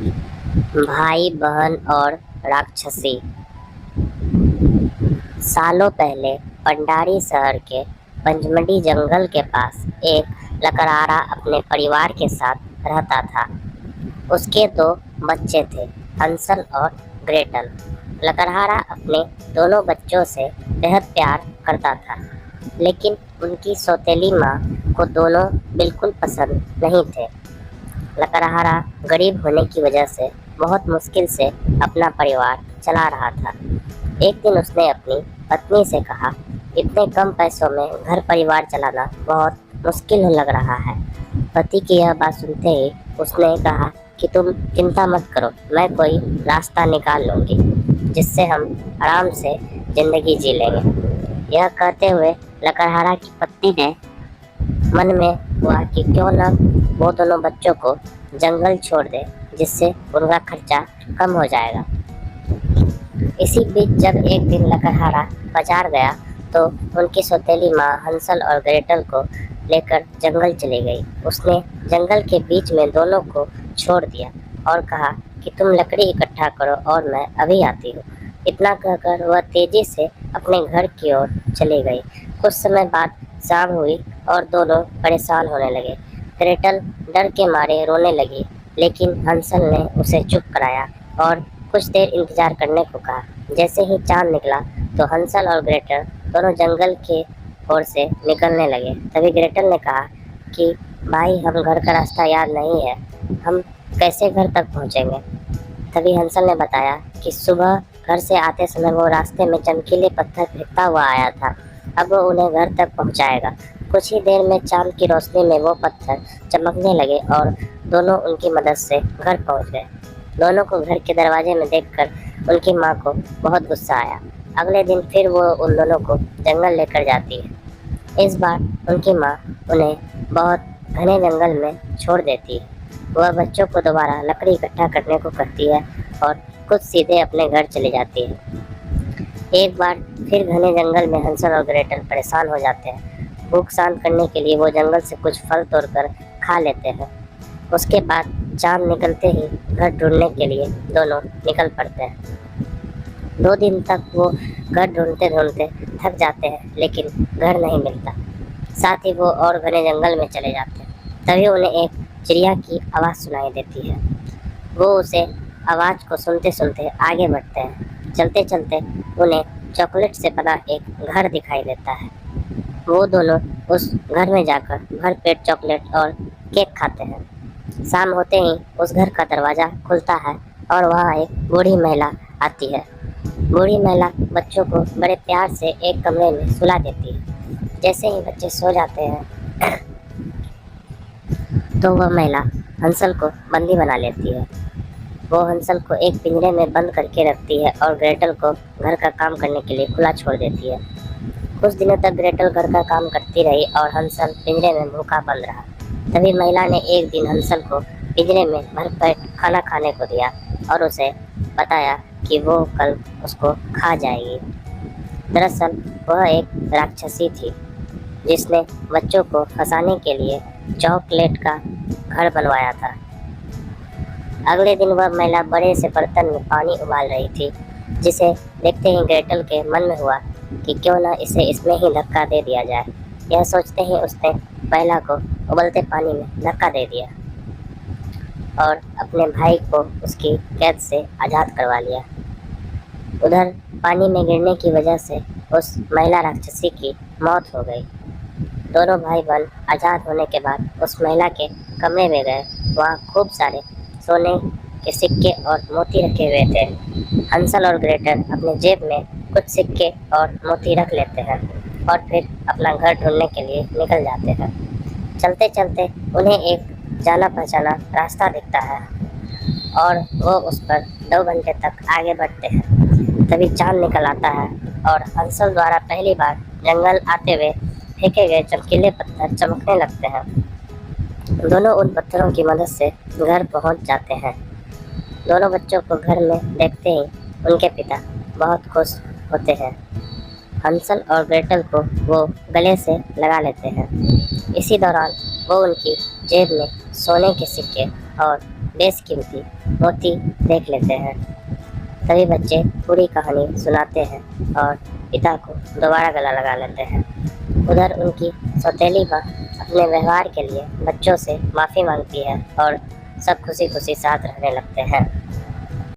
भाई बहन और राक्षसी। सालों पहले पंडारी शहर के पंचमढ़ी जंगल के पास एक लकड़हारा अपने परिवार के साथ रहता था। उसके दो बच्चे थे, हंसल और ग्रेटल। लकड़हारा अपने दोनों बच्चों से बेहद प्यार करता था, लेकिन उनकी सौतेली माँ को दोनों बिल्कुल पसंद नहीं थे। लकड़हारा गरीब होने की वजह से बहुत मुश्किल से अपना परिवार चला रहा था। एक दिन उसने अपनी पत्नी से कहा, इतने कम पैसों में घर परिवार चलाना बहुत मुश्किल लग रहा है। पति की यह बात सुनते ही उसने कहा कि तुम चिंता मत करो, मैं कोई रास्ता निकाल लूँगी जिससे हम आराम से ज़िंदगी जी लेंगे। यह कहते हुए लकड़हारा की पत्नी ने मन में हुआ कि क्यों न वो दोनों बच्चों को जंगल छोड़ दे, जिससे उनका खर्चा कम हो जाएगा। इसी बीच जब एक दिन लकड़हारा बाजार गया तो उनकी सौतेली माँ हंसल और ग्रेटल को लेकर जंगल चली गई। उसने जंगल के बीच में दोनों को छोड़ दिया और कहा कि तुम लकड़ी इकट्ठा करो और मैं अभी आती हूँ। इतना कहकर वह तेजी से अपने घर की ओर चली गई। कुछ समय बाद शाम हुई और दोनों परेशान होने लगे। ग्रेटल डर के मारे रोने लगी, लेकिन हंसल ने उसे चुप कराया और कुछ देर इंतजार करने को कहा। जैसे ही चांद निकला तो हंसल और ग्रेटल दोनों जंगल के ओर से निकलने लगे। तभी ग्रेटल ने कहा कि भाई, हम घर का रास्ता याद नहीं है, हम कैसे घर तक पहुंचेंगे। तभी हंसल ने बताया कि सुबह घर से आते समय वो रास्ते में चमकीले पत्थर फेंकता हुआ आया था, अब वो उन्हें घर तक पहुंचाएगा। कुछ ही देर में चांद की रोशनी में वो पत्थर चमकने लगे और दोनों उनकी मदद से घर पहुंच गए। दोनों को घर के दरवाजे में देखकर उनकी माँ को बहुत गुस्सा आया। अगले दिन फिर वो उन दोनों को जंगल लेकर जाती है। इस बार उनकी माँ उन्हें बहुत घने जंगल में छोड़ देती है। वह बच्चों को दोबारा लकड़ी इकट्ठा करने को कहती है और खुद सीधे अपने घर चली जाती है। एक बार फिर घने जंगल में हंसल और ग्रेटल परेशान हो जाते हैं। भूख शांत करने के लिए वो जंगल से कुछ फल तोड़कर खा लेते हैं। उसके बाद चांद निकलते ही घर ढूंढने के लिए दोनों निकल पड़ते हैं। 2 दिन तक वो घर ढूंढते ढूंढते थक जाते हैं, लेकिन घर नहीं मिलता। साथ ही वो और घने जंगल में चले जाते हैं। तभी उन्हें एक चिड़िया की आवाज़ सुनाई देती है। वो उसे आवाज़ को सुनते सुनते आगे बढ़ते हैं। चलते चलते उन्हें चॉकलेट से बना एक घर दिखाई देता है। वो दोनों उस घर में जाकर भर पेट चॉकलेट और केक खाते हैं। शाम होते ही उस घर का दरवाज़ा खुलता है और वहाँ एक बूढ़ी महिला आती है। बूढ़ी महिला बच्चों को बड़े प्यार से एक कमरे में सुला देती है। जैसे ही बच्चे सो जाते हैं तो वह महिला हंसल को बंदी बना लेती है। वो हंसल को एक पिंजरे में बंद करके रखती है और ग्रेटल को घर का काम करने के लिए खुला छोड़ देती है। कुछ दिनों तक ग्रेटल घर का काम करती रही और हंसल पिंजरे में भूखा बंद रहा। तभी महिला ने एक दिन हंसल को पिंजरे में भरपेट खाना खाने को दिया और उसे बताया कि वो कल उसको खा जाएगी। दरअसल वह एक राक्षसी थी, जिसने बच्चों को फंसाने के लिए चॉकलेट का घर बनवाया था। अगले दिन वह महिला बड़े से बर्तन में पानी उबाल रही थी, जिसे देखते ही ग्रेटल के मन में हुआ कि क्यों न इसे इसमें ही धक्का दे दिया जाए। यह सोचते ही उसने महिला को उबलते पानी में धक्का दे दिया और अपने भाई को उसकी कैद से आज़ाद करवा लिया। उधर पानी में गिरने की वजह से उस महिला राक्षसी की मौत हो गई। दोनों भाई बहन आज़ाद होने के बाद उस महिला के कमरे में गए। वहाँ खूब सारे सोने के सिक्के और मोती रखे हुए थे। हंसल और ग्रेटल अपने जेब में कुछ सिक्के और मोती रख लेते हैं और फिर अपना घर ढूंढने के लिए निकल जाते हैं। चलते चलते उन्हें एक जाना पहचाना रास्ता दिखता है और वो उस पर 2 घंटे तक आगे बढ़ते हैं। तभी चांद निकल आता है और हंसल द्वारा पहली बार जंगल आते हुए फेंके गए चमकीले पत्थर चमकने लगते हैं। दोनों उन पत्थरों की मदद से घर पहुंच जाते हैं। दोनों बच्चों को घर में देखते ही उनके पिता बहुत खुश होते हैं। हंसल और ग्रेटल को वो गले से लगा लेते हैं। इसी दौरान वो उनकी जेब में सोने के सिक्के और बेशकीमती मोती देख लेते हैं। सभी बच्चे पूरी कहानी सुनाते हैं और पिता को दोबारा गला लगा लेते हैं। उधर उनकी सौतेली माँ अपने व्यवहार के लिए बच्चों से माफ़ी मांगती है और सब खुशी खुशी साथ रहने लगते हैं।